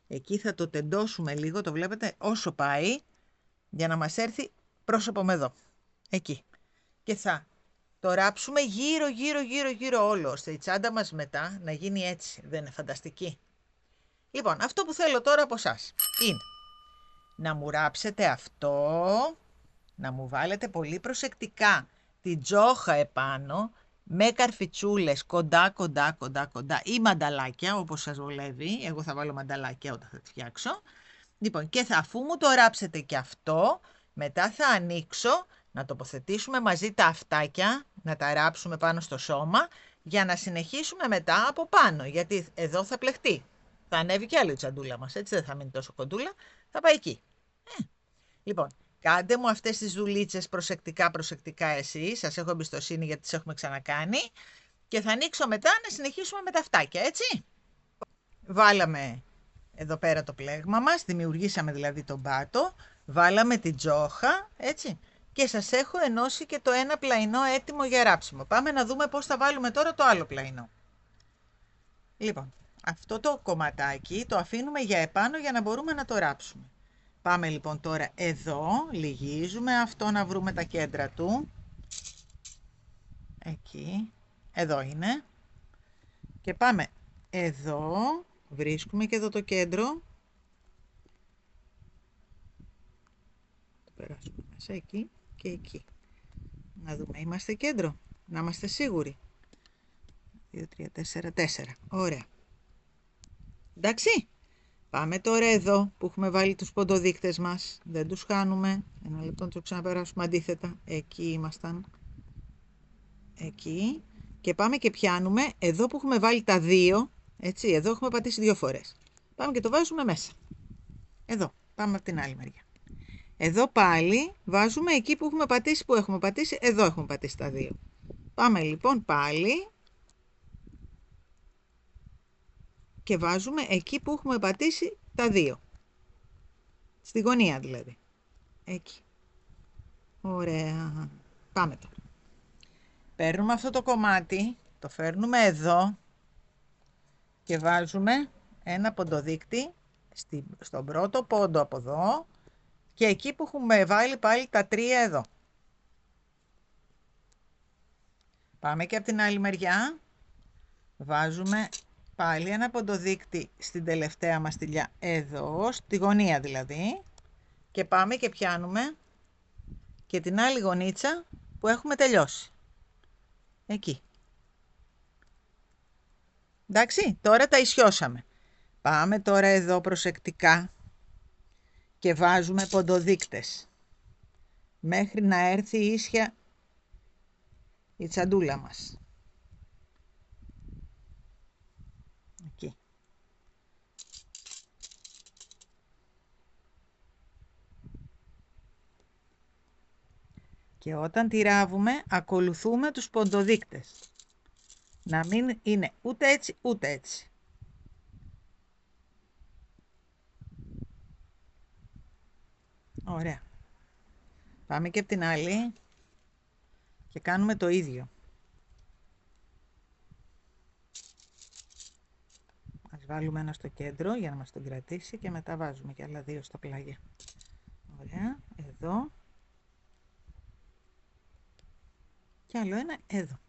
Εκεί θα το τεντώσουμε λίγο, το βλέπετε, όσο πάει, για να μας έρθει πρόσωπο με εδώ. Εκεί. Και θα το ράψουμε γύρω όλο, ώστε η τσάντα μας μετά να γίνει έτσι. Δεν είναι φανταστική? Λοιπόν, αυτό που θέλω τώρα από εσάς είναι να μου ράψετε αυτό, να μου βάλετε πολύ προσεκτικά την τζόχα επάνω, με καρφιτσούλες κοντά ή μανταλάκια, όπως σας βολεύει. Εγώ θα βάλω μανταλάκια όταν θα τη φτιάξω. Λοιπόν, και αφού μου το ράψετε και αυτό, μετά θα ανοίξω να τοποθετήσουμε μαζί τα αυτάκια, να τα ράψουμε πάνω στο σώμα, για να συνεχίσουμε μετά από πάνω, γιατί εδώ θα πλεχτεί. Θα ανέβει κι άλλη η τσαντούλα μας, έτσι δεν θα μείνει τόσο κοντούλα, θα πάει εκεί. Λοιπόν, κάντε μου αυτές τις δουλίτσες προσεκτικά εσείς, σας έχω εμπιστοσύνη γιατί τις έχουμε ξανακάνει, και θα ανοίξω μετά να συνεχίσουμε με τα αυτάκια, έτσι. Βάλαμε εδώ πέρα το πλέγμα μας, δημιουργήσαμε δηλαδή τον πάτο, βάλαμε την τζόχα, έτσι, και σας έχω ενώσει και το ένα πλαϊνό έτοιμο για ράψιμο. Πάμε να δούμε πώς θα βάλουμε τώρα το άλλο πλαϊνό. Λοιπόν, αυτό το κομματάκι το αφήνουμε για επάνω για να μπορούμε να το ράψουμε. Πάμε λοιπόν τώρα εδώ, λυγίζουμε αυτό να βρούμε τα κέντρα του. Εκεί, εδώ είναι. Και πάμε εδώ, βρίσκουμε και εδώ το κέντρο. Το περάσουμε μέσα εκεί και εκεί. Να δούμε, είμαστε κέντρο, να είμαστε σίγουροι. 2, 3, 4, 4. Ωραία. Εντάξει. Πάμε τώρα εδώ που έχουμε βάλει τους ποντοδείκτες μας. Δεν τους χάνουμε. Ένα λεπτό να το ξαναπεράσουμε αντίθετα. Εκεί ήμασταν. Εκεί. Και πάμε και πιάνουμε εδώ που έχουμε βάλει τα δύο. Έτσι, εδώ έχουμε πατήσει 2 φορές. Πάμε και το βάζουμε μέσα. Εδώ. Πάμε από την άλλη μεριά. Εδώ πάλι βάζουμε εκεί που έχουμε πατήσει. Εδώ έχουμε πατήσει τα 2. Πάμε λοιπόν πάλι. Και βάζουμε εκεί που έχουμε πατήσει τα 2. Στη γωνία δηλαδή. Εκεί. Ωραία. Πάμε τώρα. Παίρνουμε αυτό το κομμάτι, το φέρνουμε εδώ και βάζουμε ένα ποντοδείκτη στον πρώτο πόντο από εδώ και εκεί που έχουμε βάλει πάλι τα 3 εδώ. Πάμε και από την άλλη μεριά. Βάζουμε πάλι ένα ποντοδείκτη στην τελευταία μας στυλιά, εδώ, στη γωνία δηλαδή. Και πάμε και πιάνουμε και την άλλη γωνίτσα που έχουμε τελειώσει. Εκεί. Εντάξει, τώρα τα ισιώσαμε. Πάμε τώρα εδώ προσεκτικά και βάζουμε ποντοδείκτες μέχρι να έρθει ίσια η τσαντούλα μας. Εκεί. Και όταν τη ράβουμε, ακολουθούμε τους ποντοδείκτες. Να μην είναι ούτε έτσι, ούτε έτσι. Ωραία. Πάμε και από την άλλη και κάνουμε το ίδιο. Ας βάλουμε ένα στο κέντρο για να μας τον κρατήσει και μετά βάζουμε και άλλα 2 στα πλάγια. Ωραία, εδώ. Και άλλο ένα εδώ.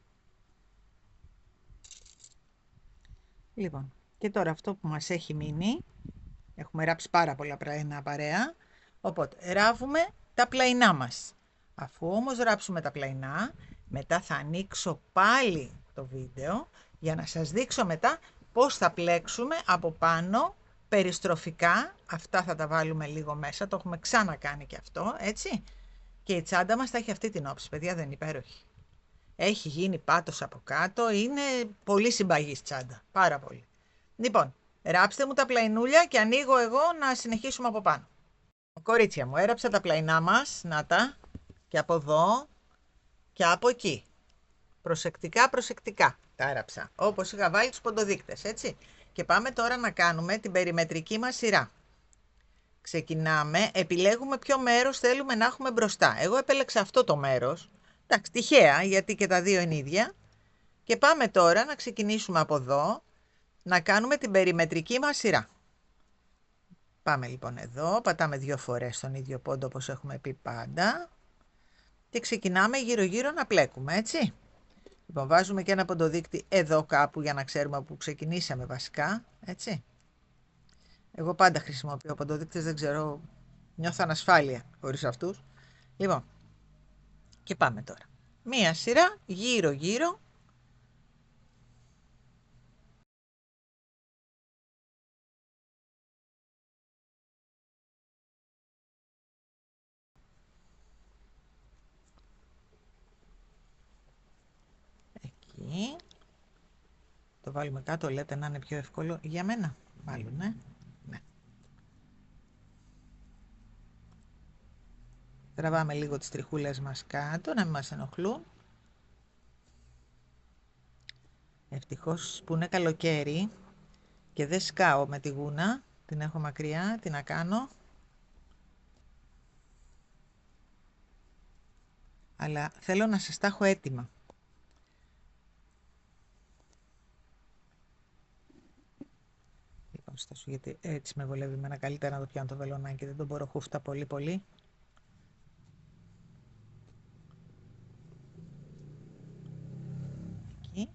Λοιπόν, και τώρα αυτό που μας έχει μείνει, έχουμε ράψει πάρα πολλά πλαϊνά παρέα, οπότε ράβουμε τα πλαϊνά μας. Αφού όμως ράψουμε τα πλαϊνά, μετά θα ανοίξω πάλι το βίντεο για να σας δείξω μετά πώς θα πλέξουμε από πάνω περιστροφικά. Αυτά θα τα βάλουμε λίγο μέσα, το έχουμε ξανακάνει και αυτό, έτσι. Και η τσάντα μας θα έχει αυτή την όψη, παιδιά, δεν είναι υπέροχη. Έχει γίνει πάτος από κάτω, είναι πολύ συμπαγής τσάντα, πάρα πολύ. Λοιπόν, ράψτε μου τα πλαϊνούλια και ανοίγω εγώ να συνεχίσουμε από πάνω. Κορίτσια μου, έραψα τα πλαϊνά μας, να τα, και από εδώ και από εκεί. Προσεκτικά τα έραψα, όπως είχα βάλει τους ποντοδείκτες, έτσι. Και πάμε τώρα να κάνουμε την περιμετρική μας σειρά. Ξεκινάμε, επιλέγουμε ποιο μέρος θέλουμε να έχουμε μπροστά. Εγώ επέλεξα αυτό το μέρος. Εντάξει, τυχαία, γιατί και τα 2 είναι ίδια. Και πάμε τώρα να ξεκινήσουμε από εδώ, να κάνουμε την περιμετρική μας σειρά. Πάμε λοιπόν εδώ, πατάμε 2 φορές στον ίδιο πόντο όπως έχουμε πει πάντα και ξεκινάμε γύρω-γύρω να πλέκουμε, έτσι. Λοιπόν, βάζουμε και ένα ποντοδείκτη εδώ κάπου για να ξέρουμε από πού ξεκινήσαμε βασικά, έτσι. Εγώ πάντα χρησιμοποιώ ποντοδείκτες, δεν ξέρω, νιώθω ανασφάλεια χωρίς αυτούς. Λοιπόν, και πάμε τώρα. Μία σειρά γύρω-γύρω. Εκεί. Το βάλουμε κάτω, λέτε να είναι πιο εύκολο για μένα. Μάλλον, ναι. Τραβάμε λίγο τις τριχούλες μας κάτω, να μην μας ενοχλούν. Ευτυχώς που είναι καλοκαίρι και δεν σκάω με τη γούνα. Την έχω μακριά, τι να κάνω. Αλλά θέλω να σας τα έχω έτοιμα. Λοιπόν, στάσου, γιατί έτσι με βολεύει εμένα καλύτερα να το πιάνω το βελονάκι, δεν τον μπορώ χούφτα πολύ πολύ. Εκεί.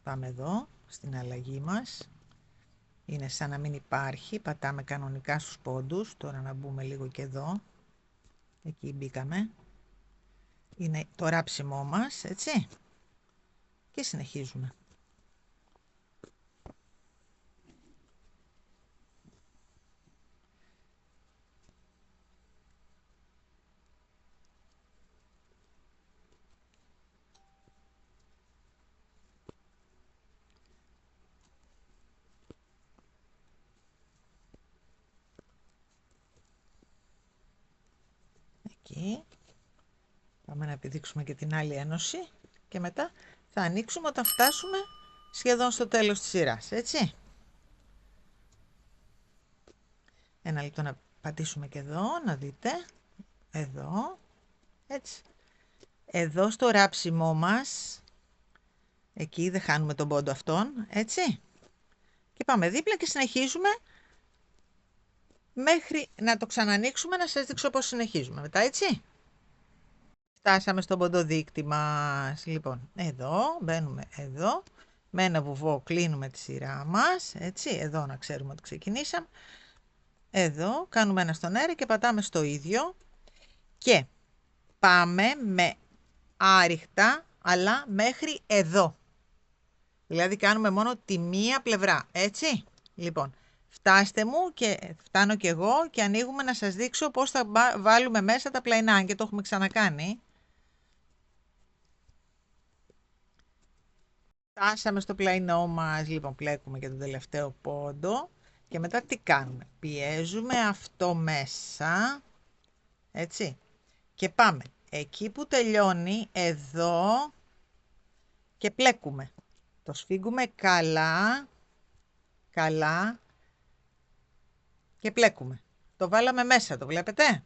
Πάμε εδώ, στην αλλαγή μας. Είναι σαν να μην υπάρχει, πατάμε κανονικά στους πόντους. Τώρα να μπούμε λίγο και εδώ. Εκεί μπήκαμε. Είναι το ράψιμό μας, έτσι. Και συνεχίζουμε. Εκεί. Πάμε να επιδείξουμε και την άλλη ένωση και μετά θα ανοίξουμε όταν φτάσουμε σχεδόν στο τέλος της σειράς, έτσι. Ένα λεπτό να πατήσουμε και εδώ, να δείτε. Εδώ, έτσι. Εδώ στο ράψιμό μας, εκεί δεν χάνουμε τον πόντο αυτόν, έτσι. Και πάμε δίπλα και συνεχίζουμε μέχρι να το ξανανοίξουμε, να σας δείξω πώς συνεχίζουμε μετά, έτσι. Φτάσαμε στον ποντοδείκτη μας. Λοιπόν, εδώ, μπαίνουμε εδώ. Με ένα βουβό κλείνουμε τη σειρά μας, έτσι. Εδώ να ξέρουμε ότι ξεκινήσαμε. Εδώ, κάνουμε ένα στον αέρα και πατάμε στο ίδιο. Και πάμε με άριχτα, αλλά μέχρι εδώ. Δηλαδή κάνουμε μόνο τη μία πλευρά, έτσι. Λοιπόν, φτάστε μου και φτάνω κι εγώ και ανοίγουμε να σας δείξω πώς θα βάλουμε μέσα τα πλαϊνά, και το έχουμε ξανακάνει. Φτάσαμε στο πλαϊνό μας, λοιπόν πλέκουμε και τον τελευταίο πόντο και μετά τι κάνουμε? Πιέζουμε αυτό μέσα, έτσι, και πάμε εκεί που τελειώνει εδώ και πλέκουμε. Το σφίγγουμε καλά, καλά και πλέκουμε. Το βάλαμε μέσα, το βλέπετε?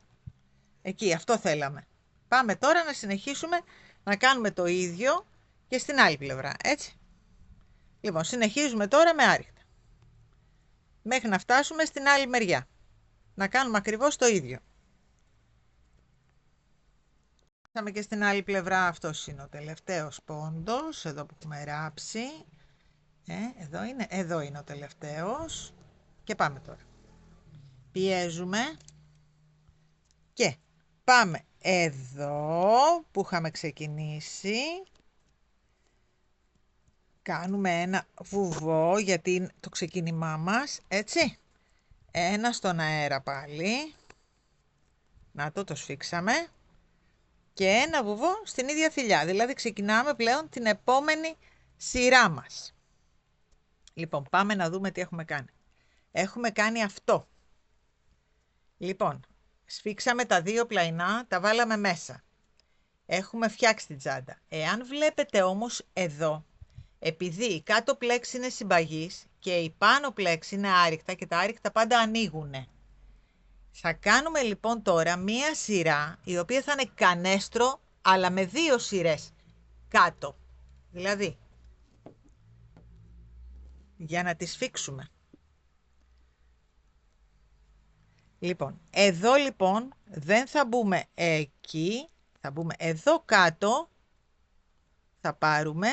Εκεί, αυτό θέλαμε. Πάμε τώρα να συνεχίσουμε να κάνουμε το ίδιο και στην άλλη πλευρά, έτσι. Λοιπόν, συνεχίζουμε τώρα με άριχτα. Μέχρι να φτάσουμε στην άλλη μεριά. Να κάνουμε ακριβώς το ίδιο. Φτάσαμε και στην άλλη πλευρά, αυτός είναι ο τελευταίος πόντος, εδώ που έχουμε ράψει. Εδώ είναι ο τελευταίος. Και πάμε τώρα. Πιέζουμε και πάμε εδώ που είχαμε ξεκινήσει. Κάνουμε ένα βουβό γιατί το ξεκίνημά μας, έτσι. Ένα στον αέρα πάλι. Να το σφίξαμε. Και ένα βουβό στην ίδια θηλιά. Δηλαδή ξεκινάμε πλέον την επόμενη σειρά μας. Λοιπόν, πάμε να δούμε τι έχουμε κάνει. Έχουμε κάνει αυτό. Λοιπόν, σφίξαμε τα δύο πλαϊνά, τα βάλαμε μέσα. Έχουμε φτιάξει την τσάντα. Εάν βλέπετε όμως εδώ, επειδή η κάτω πλέξη είναι συμπαγής και η πάνω πλέξη είναι άριχτα και τα άριχτα πάντα ανοίγουνε. Θα κάνουμε λοιπόν τώρα μία σειρά η οποία θα είναι κανέστρο αλλά με 2 σειρές κάτω. Δηλαδή, για να τις σφίξουμε. Λοιπόν, εδώ λοιπόν δεν θα μπούμε εκεί, θα μπούμε εδώ κάτω, θα πάρουμε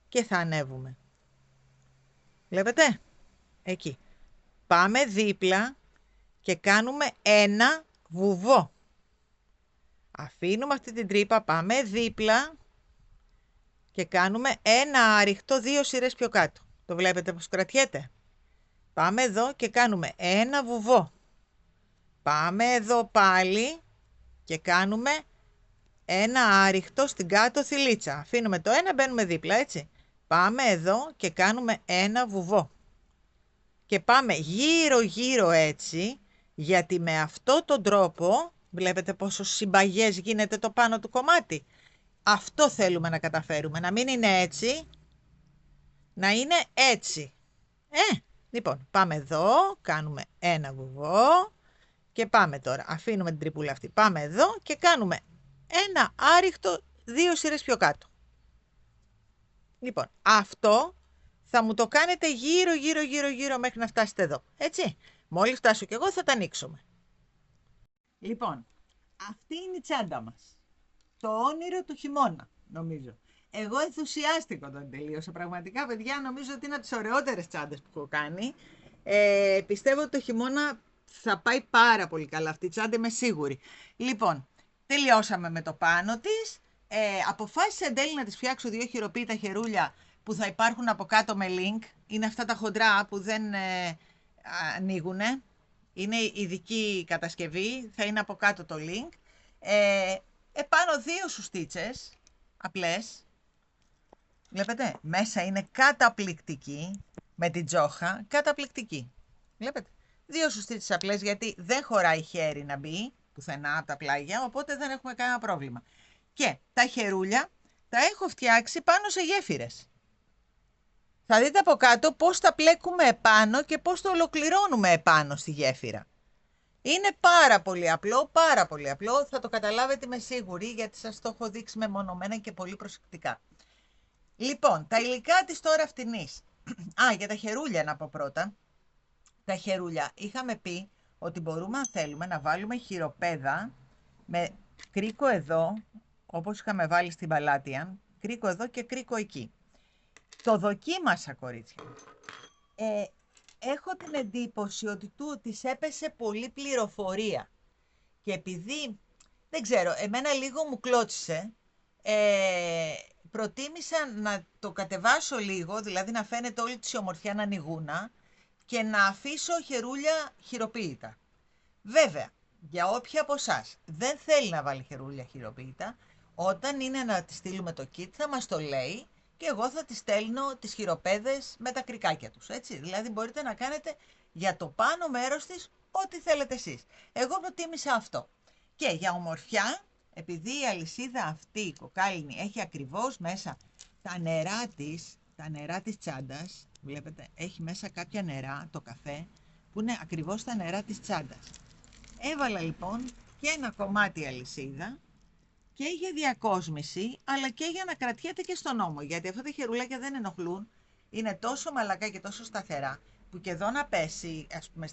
και θα ανέβουμε. Βλέπετε, εκεί. Πάμε δίπλα και κάνουμε ένα βουβό. Αφήνουμε αυτή την τρύπα, πάμε δίπλα και κάνουμε ένα άριχτο 2 σειρές πιο κάτω. Το βλέπετε πως κρατιέται. Πάμε εδώ και κάνουμε ένα βουβό. Πάμε εδώ πάλι και κάνουμε ένα άριχτο στην κάτω θηλίτσα. Αφήνουμε το ένα, μπαίνουμε δίπλα, έτσι. Πάμε εδώ και κάνουμε ένα βουβό. Και πάμε γύρω-γύρω έτσι, γιατί με αυτό τον τρόπο, βλέπετε πόσο συμπαγές γίνεται το πάνω του κομμάτι. Αυτό θέλουμε να καταφέρουμε, να μην είναι έτσι, να είναι έτσι. Λοιπόν, πάμε εδώ, κάνουμε ένα βουβό και πάμε τώρα. Αφήνουμε την τρυπούλα αυτή. Πάμε εδώ και κάνουμε ένα άριχτο 2 σειρές πιο κάτω. Λοιπόν, αυτό θα μου το κάνετε γύρω μέχρι να φτάσετε εδώ. Έτσι. Μόλις φτάσω κι εγώ θα τα ανοίξουμε. Λοιπόν, αυτή είναι η τσάντα μας. Το όνειρο του χειμώνα, νομίζω. Εγώ ενθουσιάστηκα όταν τελείωσα. Πραγματικά, παιδιά, νομίζω ότι είναι από τις ωραιότερες τσάντες που έχω κάνει. Πιστεύω ότι το χειμώνα θα πάει πάρα πολύ καλά αυτή η τσάντα, είμαι σίγουρη. Λοιπόν, τελειώσαμε με το πάνω της. Αποφάσισα εν τέλει να της φτιάξω 2 χειροποίητα χερούλια που θα υπάρχουν από κάτω με link. Είναι αυτά τα χοντρά που δεν ανοίγουνε. Είναι ειδική κατασκευή, θα είναι από κάτω το link. Επάνω 2 σουστίτσες, απλές. Βλέπετε, μέσα είναι καταπληκτική, με την τζόχα, καταπληκτική. Βλέπετε, 2 σουστίτσες απλές, γιατί δεν χωράει χέρι να μπει πουθενά από τα πλάγια, οπότε δεν έχουμε κανένα πρόβλημα. Και τα χερούλια τα έχω φτιάξει πάνω σε γέφυρες. Θα δείτε από κάτω πώς τα πλέκουμε επάνω και πώς το ολοκληρώνουμε επάνω στη γέφυρα. Είναι πάρα πολύ απλό, πάρα πολύ απλό. Θα το καταλάβετε, είμαι σίγουρη, γιατί σας το έχω δείξει μεμονωμένα και πολύ προσεκτικά. Λοιπόν, τα υλικά της τώρα φτηνής. Για τα χερούλια να πω πρώτα. Τα χερούλια είχαμε πει ότι μπορούμε, αν θέλουμε, να βάλουμε χειροπέδα με κρίκο εδώ, όπως είχαμε βάλει στην Παλάτια, κρίκο εδώ και κρίκο εκεί. Το δοκίμασα, κορίτσια. Έχω την εντύπωση ότι της έπεσε πολύ πληροφορία. Και επειδή, δεν ξέρω, εμένα λίγο μου κλώτσισε, προτίμησα να το κατεβάσω λίγο, δηλαδή να φαίνεται όλη τη ομορφιά να ανοιγούνα και να αφήσω χερούλια χειροποίητα. Βέβαια, για όποια από εσάς δεν θέλει να βάλει χερούλια χειροποίητα, όταν είναι να τη στείλουμε το kit θα μας το λέει και εγώ θα τη στέλνω τις χειροπέδες με τα κρικάκια τους, έτσι. Δηλαδή μπορείτε να κάνετε για το πάνω μέρος της ό,τι θέλετε εσείς. Εγώ προτίμησα αυτό. Και για ομορφιά, επειδή η αλυσίδα αυτή η κοκάλινη έχει ακριβώς μέσα τα νερά της τσάντας, βλέπετε, έχει μέσα κάποια νερά, το καφέ, που είναι ακριβώς τα νερά της τσάντας. Έβαλα λοιπόν και ένα κομμάτι αλυσίδα και για διακόσμηση, αλλά και για να κρατιέται και στον ώμο, γιατί αυτά τα χερουλάκια δεν ενοχλούν, είναι τόσο μαλακά και τόσο σταθερά, που και εδώ να πέσει, ας πούμε,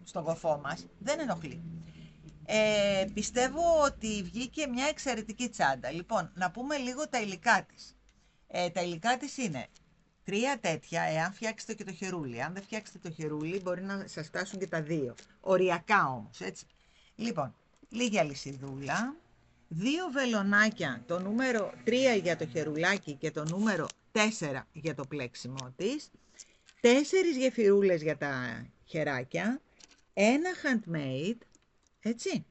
στον κοφό μας, δεν ενοχλεί. Πιστεύω ότι βγήκε μια εξαιρετική τσάντα. Λοιπόν, να πούμε λίγο τα υλικά της. Τα υλικά της είναι 3 τέτοια, εάν φτιάξετε και το χερούλι. Αν δεν φτιάξετε το χερούλι, μπορεί να σας φτάσουν και τα 2. Οριακά όμως, έτσι. Λοιπόν, λίγη αλυσιδούλα, 2 βελονάκια, το νούμερο 3 για το χερουλάκι και το νούμερο 4 για το πλέξιμό της, 4 γεφυρούλες για τα χεράκια, ένα handmade, έτσι,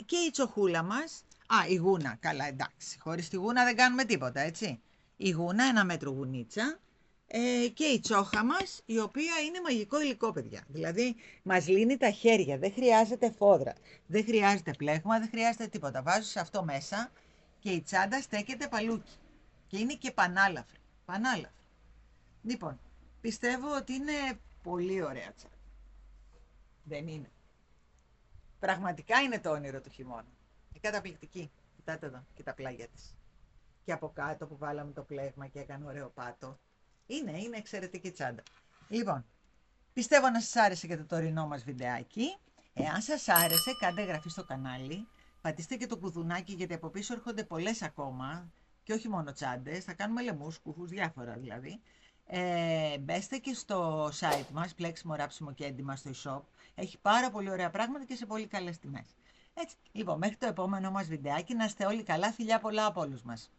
και η τσοχούλα μας, η γούνα, καλά, εντάξει, χωρίς τη γούνα δεν κάνουμε τίποτα, έτσι. Η γούνα, 1 μέτρο γουνίτσα, και η τσόχα μας, η οποία είναι μαγικό υλικό, παιδιά. Δηλαδή, μας λύνει τα χέρια, δεν χρειάζεται φόδρα, δεν χρειάζεται πλέγμα, δεν χρειάζεται τίποτα. Βάζεις αυτό μέσα και η τσάντα στέκεται παλούκι. Και είναι και πανάλαφρη, Λοιπόν, πιστεύω ότι είναι πολύ ωραία τσάντα. Δεν είναι. Πραγματικά είναι το όνειρο του χειμώνα. Είναι καταπληκτική. Κοιτάτε εδώ και τα πλάγια της. Και από κάτω που βάλαμε το πλέγμα και έκανε ωραίο πάτο. Είναι εξαιρετική τσάντα. Λοιπόν, πιστεύω να σας άρεσε και το τωρινό μας βιντεάκι. Εάν σας άρεσε, κάντε εγγραφή στο κανάλι. Πατήστε και το κουδουνάκι γιατί από πίσω έρχονται πολλές ακόμα. Και όχι μόνο τσάντες, θα κάνουμε λαιμούς, κουφούς, διάφορα δηλαδή. Μπέστε και στο site μας, πλέξιμο, ράψιμο και έντυμα στο e-shop. Έχει πάρα πολύ ωραία πράγματα και σε πολύ καλές τιμές. Έτσι, λοιπόν, μέχρι το επόμενο μας βιντεάκι, να είστε όλοι καλά, φιλιά πολλά από όλους μας.